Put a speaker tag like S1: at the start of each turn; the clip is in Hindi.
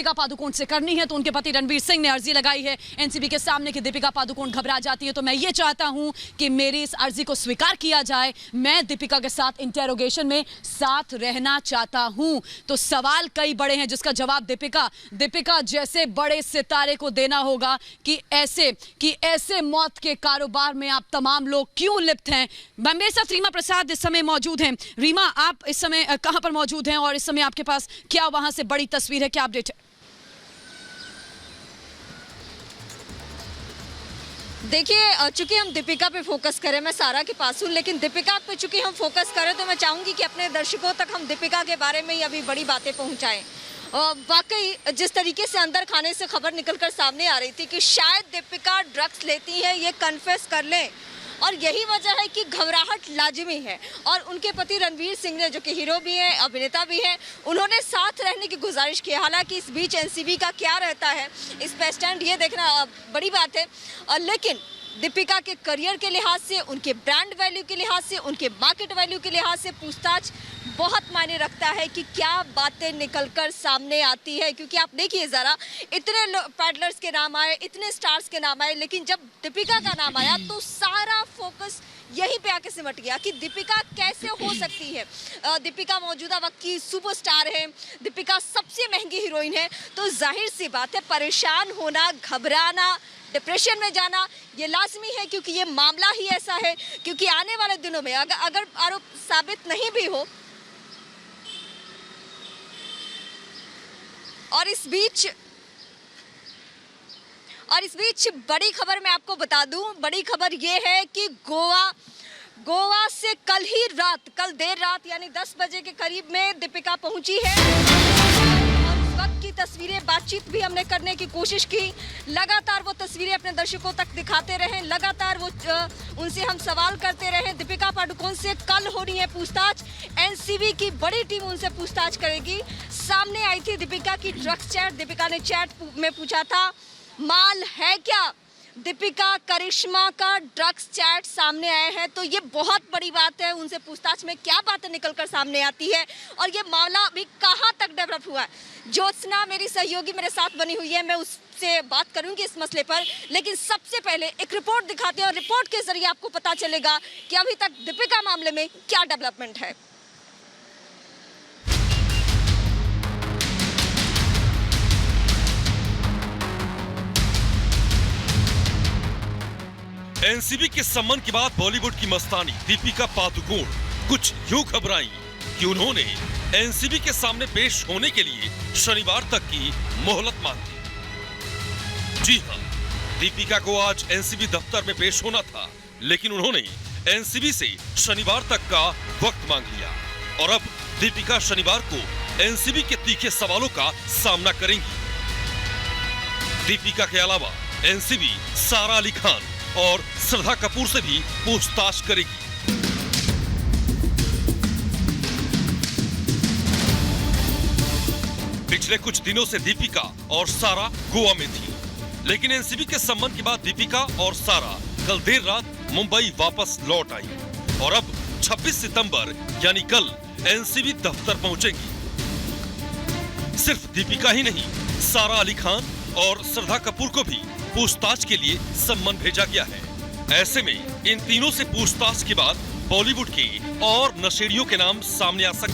S1: दीपिका पादुकोण से करनी है, तो उनके पति रणवीर सिंह ने अर्जी लगाई है एनसीबी के सामने कि दीपिका पादुकोण घबरा जाती है, तो मैं ये चाहता हूं कि मेरी इस अर्जी को स्वीकार किया जाए। मैं दीपिका के साथ इंटेरोगेशन में साथ रहना चाहता हूं। तो सवाल कई बड़े हैं जिसका जवाब दीपिका जैसे बड़े सितारे को देना होगा कि ऐसे मौत के कारोबार में आप तमाम लोग क्यों लिप्त हैं। मेरे साथ रीमा प्रसाद इस समय मौजूद हैं। रीमा, आप इस समय कहां पर मौजूद हैं और इस समय आपके पास क्या वहां से बड़ी तस्वीर है, क्या अपडेट है?
S2: देखिए, चूंकि हम दीपिका पे फोकस करें, मैं सारा के पास हूँ, लेकिन दीपिका पे चूंकि हम फोकस करें तो मैं चाहूंगी कि अपने दर्शकों तक हम दीपिका के बारे में ही अभी बड़ी बातें पहुंचाएं। वाकई जिस तरीके से अंदर खाने से खबर निकलकर सामने आ रही थी कि शायद दीपिका ड्रग्स लेती हैं, ये कन्फेस कर लें, और यही वजह है कि घबराहट लाजिमी है। और उनके पति रणवीर सिंह ने, जो कि हीरो भी हैं, अभिनेता भी हैं, उन्होंने साथ रहने की गुजारिश की। हालांकि इस बीच एनसीबी का क्या रहता है इस पे स्टैंड, ये देखना बड़ी बात है। लेकिन दीपिका के करियर के लिहाज से, उनके ब्रांड वैल्यू के लिहाज से, उनके मार्केट वैल्यू के लिहाज से पूछताछ बहुत मायने रखता है कि क्या बातें निकलकर सामने आती है। क्योंकि आप देखिए ज़रा, इतने पैडलर्स के नाम आए, इतने स्टार्स के नाम आए, लेकिन जब दीपिका का नाम आया तो सारा फोकस यहीं पे आके सिमट गया कि दीपिका कैसे हो सकती है। दीपिका मौजूदा वक्त की सुपरस्टार है, दीपिका सबसे महंगी हीरोइन है, तो जाहिर सी बात है परेशान होना, घबराना, डिप्रेशन में जाना ये लाजमी है, क्योंकि ये मामला ही ऐसा है। क्योंकि आने वाले दिनों में अगर आरोप साबित नहीं भी हो, और इस बीच बड़ी खबर मैं आपको बता दूं, बड़ी खबर ये है कि गोवा से कल देर रात यानी 10 बजे के करीब में दीपिका पहुंची है। और उस वक्त की तस्वीरें, बातचीत भी हमने करने की कोशिश की। लगातार वो तस्वीरें अपने दर्शकों तक दिखाते रहे, लगातार वो उनसे हम सवाल करते रहे। दीपिका पादुकोण से कल हो रही है पूछताछ, एनसीबी की बड़ी टीम उनसे पूछताछ करेगी। सामने आई थी दीपिका की ड्रग्स चैट। दीपिका ने चैट में पूछा था, माल है क्या? दीपिका करिश्मा का ड्रग्स चैट सामने आए हैं, तो ये बहुत बड़ी बात है। उनसे पूछताछ में क्या बातें निकलकर सामने आती है और ये मामला अभी कहां तक डेवलप हुआ है। ज्योत्सना मेरी सहयोगी मेरे साथ बनी हुई है, मैं उससे बात करूंगी इस मसले पर, लेकिन सबसे पहले एक रिपोर्ट दिखाते हैं और रिपोर्ट के जरिए आपको पता चलेगा कि अभी तक दीपिका मामले में क्या डेवलपमेंट है।
S3: एनसीबी के सम्मान के बाद बॉलीवुड की मस्तानी दीपिका पादुकोण कुछ यूं घबराई कि उन्होंने एनसीबी के सामने पेश होने के लिए शनिवार तक की मोहलत मांगी। जी हां, दीपिका को आज एनसीबी दफ्तर में पेश होना था, लेकिन उन्होंने एनसीबी से शनिवार तक का वक्त मांग लिया और अब दीपिका शनिवार को एनसीबी के तीखे सवालों का सामना करेंगी। दीपिका के अलावा एनसीबी सारा अली खान और श्रद्धा कपूर से भी पूछताछ करेगी। पिछले कुछ दिनों से दीपिका और सारा गोवा में थी, लेकिन एनसीबी के सम्मन के बाद दीपिका और सारा कल देर रात मुंबई वापस लौट आई और अब 26 सितंबर यानी कल एनसीबी दफ्तर पहुंचेंगी। सिर्फ दीपिका ही नहीं, सारा अली खान और श्रद्धा कपूर को भी पूछताछ के लिए सम्मन भेजा गया है। ऐसे में इन तीनों से पूछताछ के बाद बॉलीवुड के और नशेड़ियों के नाम सामने आ सकते